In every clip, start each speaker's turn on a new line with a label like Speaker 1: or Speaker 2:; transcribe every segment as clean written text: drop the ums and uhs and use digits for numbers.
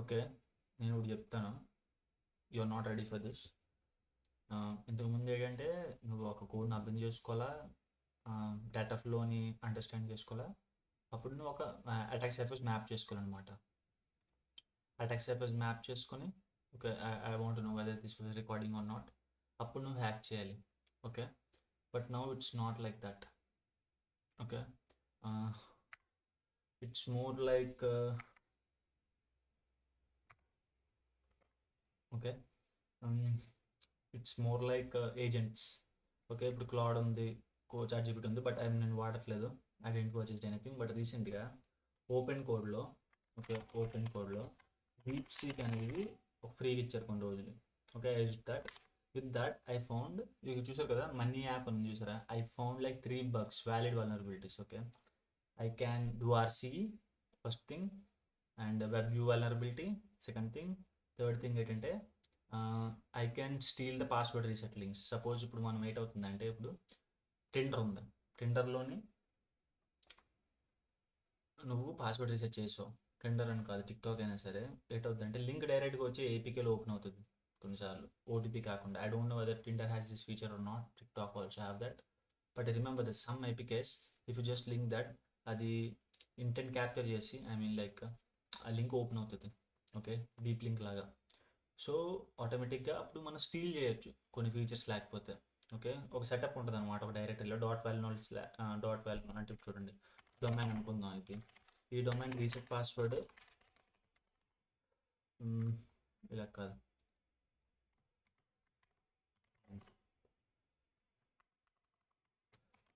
Speaker 1: Okay, నేను ఇప్పుడు చెప్తాను. You are not ready for this. ఇంతకుముందు ఏంటంటే నువ్వు ఒక కోడ్ని అర్థం చేసుకోవాలా, డేటా ఫ్లోని అండర్స్టాండ్ చేసుకోవాలా, అప్పుడు నువ్వు ఒక అటాక్ సర్ఫేస్ మ్యాప్ చేసుకోవాలన్నమాట. అటాక్ సర్ఫేస్ మ్యాప్ చేసుకొని okay, I want know whether this was recording or not, అప్పుడు నువ్వు హ్యాక్ చేయాలి. Okay, but now it's not like that. Okay, it's more like okay, it's more like agents. Okay, ఇప్పుడు Claude ఉంది, ChatGPT ఉంది, but నేను వాడట్లేదు. I didn't purchase anything. But రీసెంట్గా open కోడ్లో ఓకే, ఓపెన్ కోడ్లో డీప్ సీక్ అనేది ఒక ఫ్రీగా ఇచ్చారు కొన్ని రోజులు. Okay, I use that. With that I found, ఇక చూసారు కదా మనీ యాప్ అని చూసారా, I found like 3 bugs, valid vulnerabilities. Okay, I can do RCE first thing, and web view vulnerability second thing, third thing ఏంటంటే I can steal the password reset links. Suppose ఇప్పుడు మనం ఏటవుతుందంటే, ఇప్పుడు Tinder ఉంది, టిండర్లోని నువ్వు password reset చేసావు, Tinder అని కాదు TikTok అయినా సరే, ఏటవుతుందంటే లింక్ డైరెక్ట్గా వచ్చి ఏపీకేలో ఓపెన్ అవుతుంది కొన్నిసార్లు, ఓటీపీ కాకుండా. I don't know whether Tinder has this feature or not, TikTok also have that. But remember that some APKs if you just link that, అది ఇంటెంట్ క్యాప్చర్ చేసి ఐ మీన్ లైక్ ఆ link open అవుతుంది. Okay, deep link లాగా. So ఆటోమేటిక్గా అప్పుడు మనం steel చేయొచ్చు కొన్ని ఫీచర్స్ లేకపోతే. ఓకే, ఒక సెటప్ ఉంటుంది అనమాట, ఒక డైరెక్టరీలో డాట్ వాల్యూ డాట్ వాల్యూ అంటే చూడండి, డొమైన్ అనుకుందాం. అయితే ఈ డొమైన్ రీసెట్ పాస్వర్డ్ ఇలా కాదు,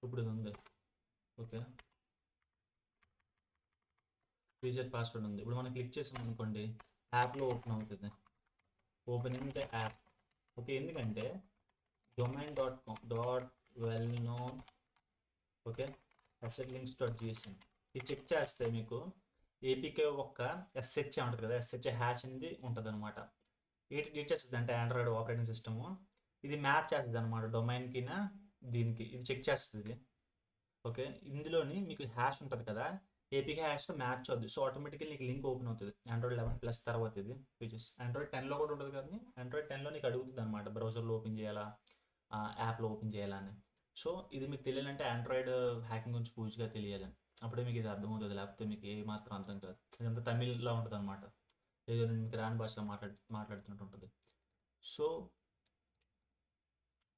Speaker 1: ఇప్పుడు ఇది ఉంది. ఓకే, రీసెట్ పాస్వర్డ్ ఉంది. ఇప్పుడు మనం క్లిక్ చేసాం అనుకోండి, యాప్లో ఓపెన్ అవుతుంది, ఓపెనింగ్ ద యాప్. ఓకే, ఎందుకంటే domain.com dot well known okay asset links dot GSN ఇది చెక్ చేస్తే మీకు ఏపీకే ఒక్క ఎస్హెచ్ ఉంటుంది కదా, ఎస్హెచ్ హ్యాష్ అనేది ఉంటుంది అనమాట. ఏం చేస్తుంది అంటే ఆండ్రాయిడ్ ఆపరేటింగ్ సిస్టమ్ ఇది మ్యాచ్ చేస్తుంది అనమాట డొమైన్కినా దీనికి, ఇది చెక్ చేస్తుంది. ఓకే, ఇందులోని మీకు హ్యాష్ ఉంటుంది కదా, ఏపీకే హ్యాష్తో మ్యాచ్ అవుతుంది. సో ఆటోమేటిక్గా నీకు లింక్ ఓపెన్ అవుతుంది ఆండ్రాయిడ్ 11 ప్లస్ తర్వాత. ఇది ఫీచర్స్ ఆండ్రాయిడ్ 10లో కూడా ఉంటుంది, కానీ ఆండ్రాయిడ్ 10లో నీకు అడుగుతుంది అనమాట బ్రౌజర్లో ఓపెన్ చేయాలా, యాప్లో ఓపెన్ చేయాలా అని. సో ఇది మీకు తెలియాలంటే ఆండ్రాయిడ్ హ్యాకింగ్ గురించి పూర్తిగా తెలియాలి, అప్పుడే మీకు ఇది అర్థమవుతుంది. లేకపోతే మీకు ఏ మాత్రం అర్థం కాదు. ఇదంతా తమిళ్లో ఉంటుంది అనమాట, ఏదో నేను మీకు రాని భాషలో మాట్లాడుతున్నట్టు ఉంటుంది. సో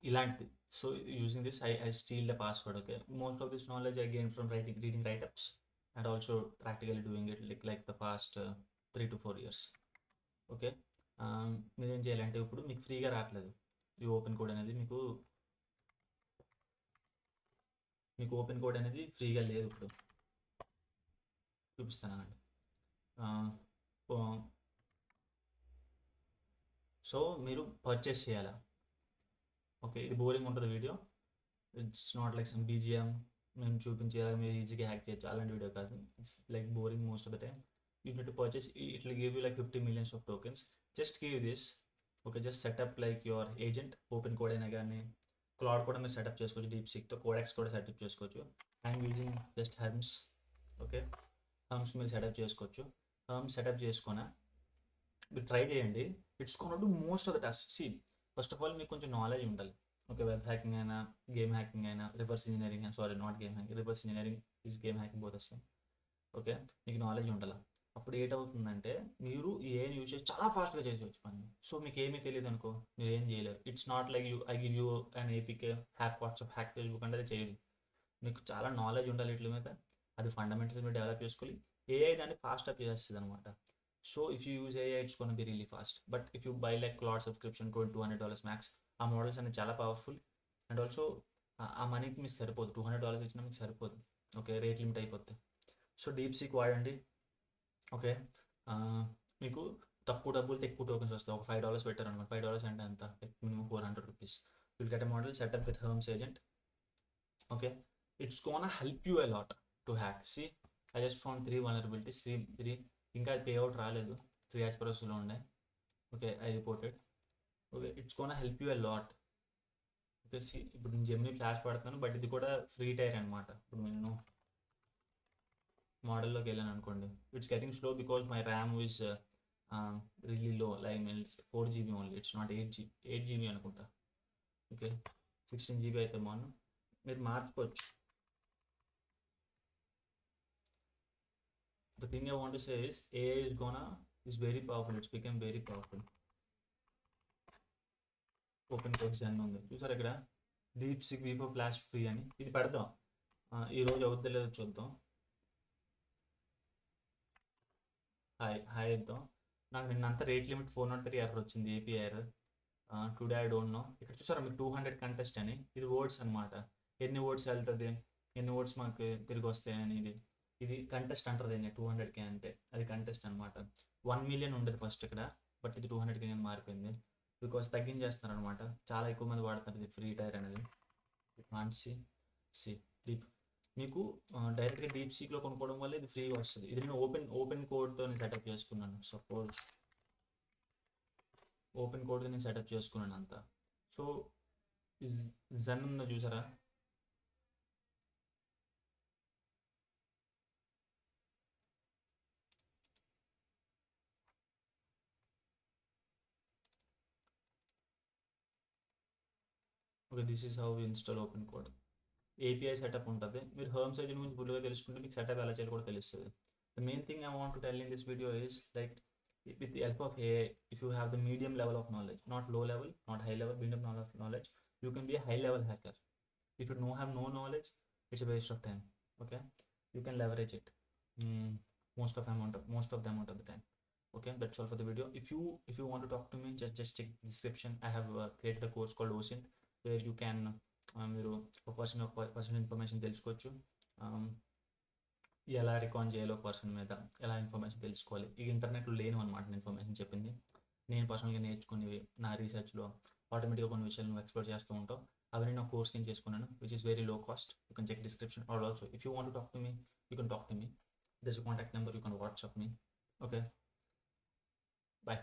Speaker 1: ఇలాంటిది. So using this I steel the password. Okay, most of this knowledge I gain from reading right ups and also practically doing it like the fast 3 to 4 years. Okay, మీరేం చేయాలంటే ఇప్పుడు మీకు ఫ్రీగా రావట్లేదు ఈ ఓపెన్ కోడ్ అనేది, మీకు open code అనేది ఫ్రీగా లేదు. ఇప్పుడు చూపిస్తానండి. సో మీరు పర్చేస్ చేయాలా. ఓకే, ఇది బోరింగ్ ఉంటుంది video, it's not like some BGM మేము చూపించేలా మీరు ఈజీగా హ్యాక్ చేయొచ్చు, అలాంటి వీడియో కాదు. It's like boring most of the time. You need to purchase, it will give you like 50 millions of tokens. Just give this. Okay, just setup like your agent, open code అయినా కానీ cloud కూడా మీరు setup చేసుకోవచ్చు, deep సీక్తో codex కూడా setup చేసుకోవచ్చు. And using just Hermes. Okay, Hermes మీరు setup చేసుకోవచ్చు. హర్మ్స్ సెటప్ చేసుకున్న మీరు ట్రై చేయండి. It's gonna do most of the task. See first of all మీకు కొంచెం నాలెడ్జ్ ఉండాలి. ఓకే, వెబ్ హ్యాకింగ్ అయినా, గేమ్ హ్యాకింగ్ అయినా, రివర్స్ ఇంజనీరింగ్ అయినా, sorry not game hacking, reverse engineering is game hacking both వస్తాయి. ఓకే, మీకు knowledge ఉండాలి. అప్పుడు ఏటవుతుందంటే మీరు ఏం యూజ్ చేసి చాలా ఫాస్ట్గా చేసేవచ్చు పని. సో మీకు ఏమీ తెలియదు అనుకో, మీరు ఏం చేయలేరు. It's not like I give you and APK hack WhatsApp, hack Facebook అంటే అది చేయదు. మీకు చాలా నాలెడ్జ్ ఉండాలి వీటి మీద, అది ఫండమెంటల్స్ మీరు డెవలప్ చేసుకోవాలి. ఏఐ దాన్ని ఫాస్ట్ అప్ చేస్తుంది అనమాట. So if you use AI it's gonna be really fast. But if you buy like Claude subscription $200 max, ఆ మోడల్స్ అనేవి చాలా పవర్ఫుల్. అండ్ ఆల్సో ఆ మనీకి మీకు సరిపోదు, $200 ఇచ్చినా మీకు సరిపోదు. ఓకే, రేట్ లిమిట్ అయిపోతుంది. సో డీప్ సీక్ వాడండి. ఓకే, మీకు తక్కువ డబ్బులతో ఎక్కువ టోకెన్స్ వస్తాయి. ఒక $5 పెట్టారు అనమాట, $5 అంటే ఎంత, minimum $400. Will get a model setup with Hermes agent. Okay, it's gonna help you a lot to hack. See I just found 3 vulnerabilities, three ఇంకా పే అవుట్ రాలేదు, 3 యాడ్స్ ప్రాసెస్లో ఉన్నాయి. Okay, I reported. Okay, it's gonna help you a lot. Okay, see ఇప్పుడు నేను Gemini flash వాడుతున్నాను, but ఇది కూడా free tyre అనమాట. ఇప్పుడు నేను మోడల్లోకి వెళ్ళాను అనుకోండి, it's getting slow because my RAM is really low like means 4 GB only, it's not 8 GB అనుకుంటా. ఓకే, 16 GB అయితే బాగున్నాను, మీరు మార్చుకోవచ్చు. The thing I want to say is AI is very powerful. It's become very powerful. Open course అన్నీ ఉంది చూసారు ఇక్కడ, DeepSeek V4 flash free అని ఇది పెడదాం. ఈరోజు అవుద్దో లేదో చూద్దాం. హాయ్ ఇద్దాం. నాకు నిన్నంతా రేట్ లిమిట్ 403 ఎర్రర్ వచ్చింది, AP error. Today I don't no. ఇక్కడ చూసారా మీకు 200 కంటెస్ట్ అని, ఇది ఓట్స్ అనమాట. ఎన్ని ఓట్స్ వెళ్తుంది, ఎన్ని ఓట్స్ మాకు తిరిగి వస్తాయి అని. ఇది కంటెస్ట్ అంటారు దీన్ని, 200K అంటే అది కంటెస్ట్ అనమాట. 1 million ఉండేది ఫస్ట్ ఇక్కడ, బట్ ఇది 200K మారిపోయింది బికాస్ తగ్గించేస్తున్నారు అనమాట. చాలా ఎక్కువ మంది వాడుతున్నారు ఇది ఫ్రీ టైర్ అనేది. సి డీప్ మీకు డైరెక్ట్గా DeepSeekలో కొనుక్కోవడం వల్ల ఇది ఫ్రీగా వస్తుంది. ఇది నేను ఓపెన్ కోడ్తో సెటప్ చేసుకున్నాను. సపోజ్ ఓపెన్ కోడ్తో నేను సెటప్ చేసుకున్నాను అంతా. సో జన్ ఉందో చూసారా, okay, this is how install open code. API setup ఉంటుంది. మీరు హోమ్ సైజ్ గురించి ఫుల్గా తెలుసుకుంటే మీకు సెటప్ ఎలా చేయాలి కూడా తెలుస్తుంది. The main thing I want to tell in this video is like with the help of AI, if you have the medium level of knowledge, not low level, not high level, medium level of knowledge, you can be a high level hacker. If you have no knowledge, it's a waste of time. Okay, you can leverage it most of them out of the time. Okay, that's all for the video. If you want to talk to me, just check the description. I have created a course called OSINT where you can మీరు ఒక person information తెలుసుకోవచ్చు. ఎలా record చేయాలో person మీద ఎలా information తెలుసుకోవాలి, ఈ ఇంటర్నెట్లో లేని అనమాట ఇన్ఫర్మేషన్ చెప్పింది. నేను పర్సనల్గా నేర్చుకునేవి నా రీసెర్చ్లో ఆటోమేటిక్గా కొన్ని విషయాలు నువ్వు ఎక్స్ప్లోర్ చేస్తూ ఉంటావు. అవన్నీ నా కోర్స్ కింద చేసుకున్నాను, which is very low cost. You can check description or also if you want to talk to me, you can talk to me. This contact number, you can WhatsApp me. Okay, bye.